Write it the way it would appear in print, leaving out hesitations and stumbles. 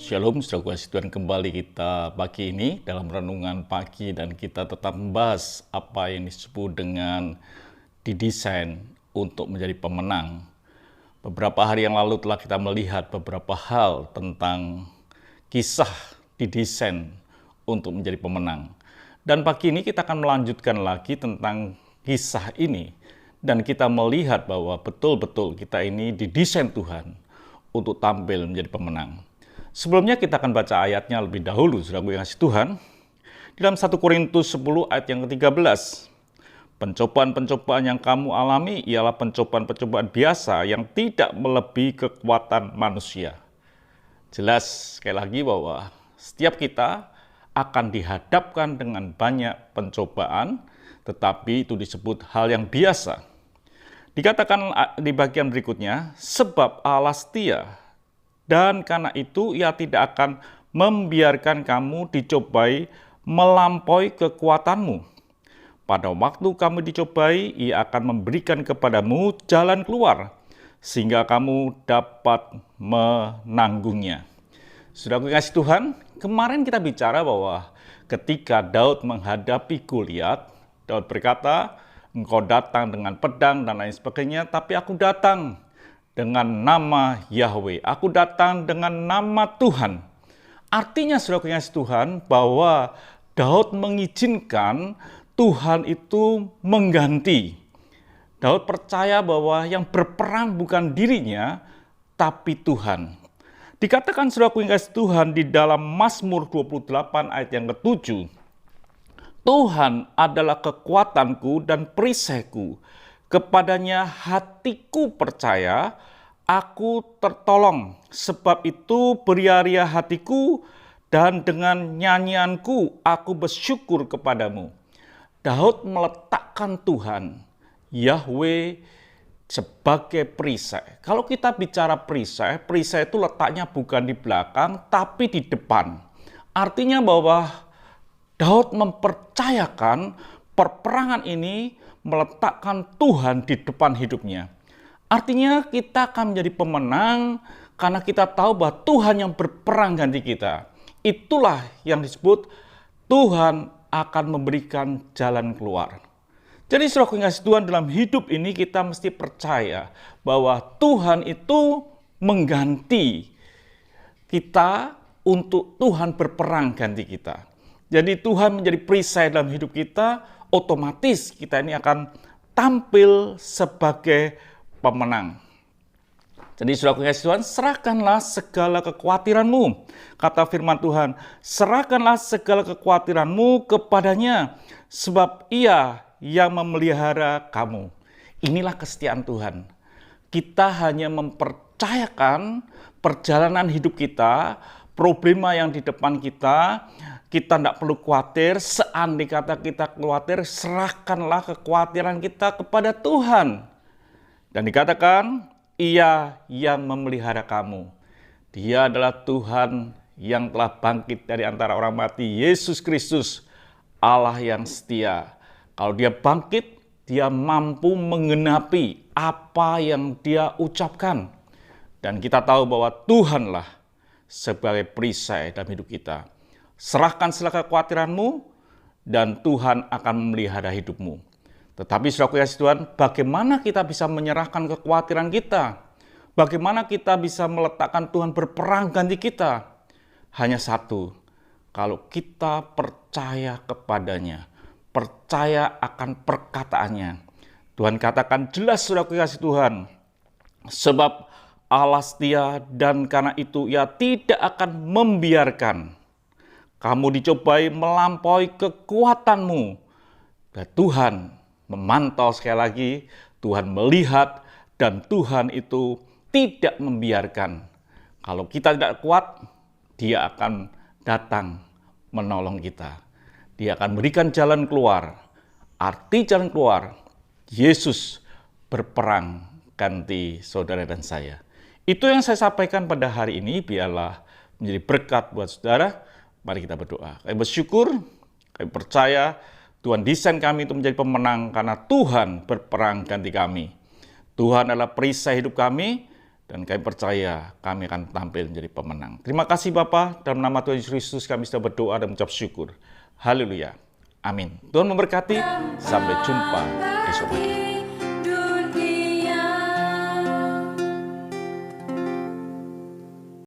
Shalom, saudara kasih Tuhan, kembali kita pagi ini dalam renungan pagi dan kita tetap membahas apa yang disebut dengan didesain untuk menjadi pemenang. Beberapa hari yang lalu telah kita melihat beberapa hal tentang kisah didesain untuk menjadi pemenang. Dan pagi ini kita akan melanjutkan lagi tentang kisah ini dan kita melihat bahwa betul-betul kita ini didesain Tuhan untuk tampil menjadi pemenang. Sebelumnya kita akan baca ayatnya lebih dahulu, saudara yang kasih Tuhan. Di dalam 1 Korintus 10 ayat yang ke-13. Pencobaan-pencobaan yang kamu alami ialah pencobaan-pencobaan biasa yang tidak melebihi kekuatan manusia. Jelas sekali lagi bahwa setiap kita akan dihadapkan dengan banyak pencobaan, tetapi itu disebut hal yang biasa. Dikatakan di bagian berikutnya, sebab Allah setia, dan karena itu ia tidak akan membiarkan kamu dicobai melampaui kekuatanmu. Pada waktu kamu dicobai, ia akan memberikan kepadamu jalan keluar, sehingga kamu dapat menanggungnya. Saudara kasih Tuhan, kemarin kita bicara bahwa ketika Daud menghadapi Goliat, Daud berkata, engkau datang dengan pedang dan lain sebagainya, tapi aku datang dengan nama Yahweh. Aku datang dengan nama Tuhan. Artinya saudara kasih Tuhan bahwa Daud mengizinkan Tuhan itu mengganti. Daud percaya bahwa yang berperang bukan dirinya, tapi Tuhan. Dikatakan saudara kasih Tuhan di dalam Mazmur 28 ayat yang ke-7. Tuhan adalah kekuatanku dan perisaiku. Kepadanya hatiku percaya, aku tertolong. Sebab itu beria-ria hatiku dan dengan nyanyianku aku bersyukur kepadamu. Daud meletakkan Tuhan, Yahweh, sebagai perisai. Kalau kita bicara perisai, perisai itu letaknya bukan di belakang, tapi di depan. Artinya bahwa Daud mempercayakan perperangan ini meletakkan Tuhan di depan hidupnya. Artinya kita akan menjadi pemenang karena kita tahu bahwa Tuhan yang berperang ganti kita. Itulah yang disebut Tuhan akan memberikan jalan keluar. Jadi saudara kasih Tuhan, dalam hidup ini kita mesti percaya bahwa Tuhan itu mengganti kita untuk Tuhan berperang ganti kita. Jadi Tuhan menjadi perisai dalam hidup kita, otomatis kita ini akan tampil sebagai pemenang. Jadi saudara kasih Tuhan, serahkanlah segala kekhawatiranmu. Kata firman Tuhan, serahkanlah segala kekhawatiranmu kepadanya, sebab ia yang memelihara kamu. Inilah kesetiaan Tuhan. Kita hanya mempercayakan perjalanan hidup kita, problema yang di depan kita tidak perlu khawatir. Seandainya kata kita khawatir, serahkanlah kekhawatiran kita kepada Tuhan. Dan dikatakan, ia yang memelihara kamu. Dia adalah Tuhan yang telah bangkit dari antara orang mati, Yesus Kristus, Allah yang setia. Kalau dia bangkit, dia mampu menggenapi apa yang dia ucapkan. Dan kita tahu bahwa Tuhanlah sebagai perisai dalam hidup kita. Serahkan segala kekhawatiranmu dan Tuhan akan memelihara hidupmu. Tetapi saudara kasih Tuhan, bagaimana kita bisa menyerahkan kekhawatiran kita? Bagaimana kita bisa meletakkan Tuhan berperang ganti kita? Hanya satu, kalau kita percaya kepadanya, percaya akan perkataannya. Tuhan katakan jelas saudara kasih Tuhan, sebab Allah setia dan karena itu ia tidak akan membiarkan kamu dicobai melampaui kekuatanmu. Dan Tuhan memantau sekali lagi, Tuhan melihat, dan Tuhan itu tidak membiarkan. Kalau kita tidak kuat, dia akan datang menolong kita. Dia akan berikan jalan keluar. Arti jalan keluar, Yesus berperang ganti saudara dan saya. Itu yang saya sampaikan pada hari ini, biarlah menjadi berkat buat saudara. Mari kita berdoa. Kami bersyukur, kami percaya Tuhan desain kami untuk menjadi pemenang karena Tuhan berperang ganti kami. Tuhan adalah perisai hidup kami Dan kami percaya kami akan tampil menjadi pemenang. Terima kasih Bapa, dalam nama Tuhan Yesus Kristus kami sudah berdoa dan mengucap syukur. Haleluya. Amin. Tuhan memberkati. Sampai jumpa esok pagi.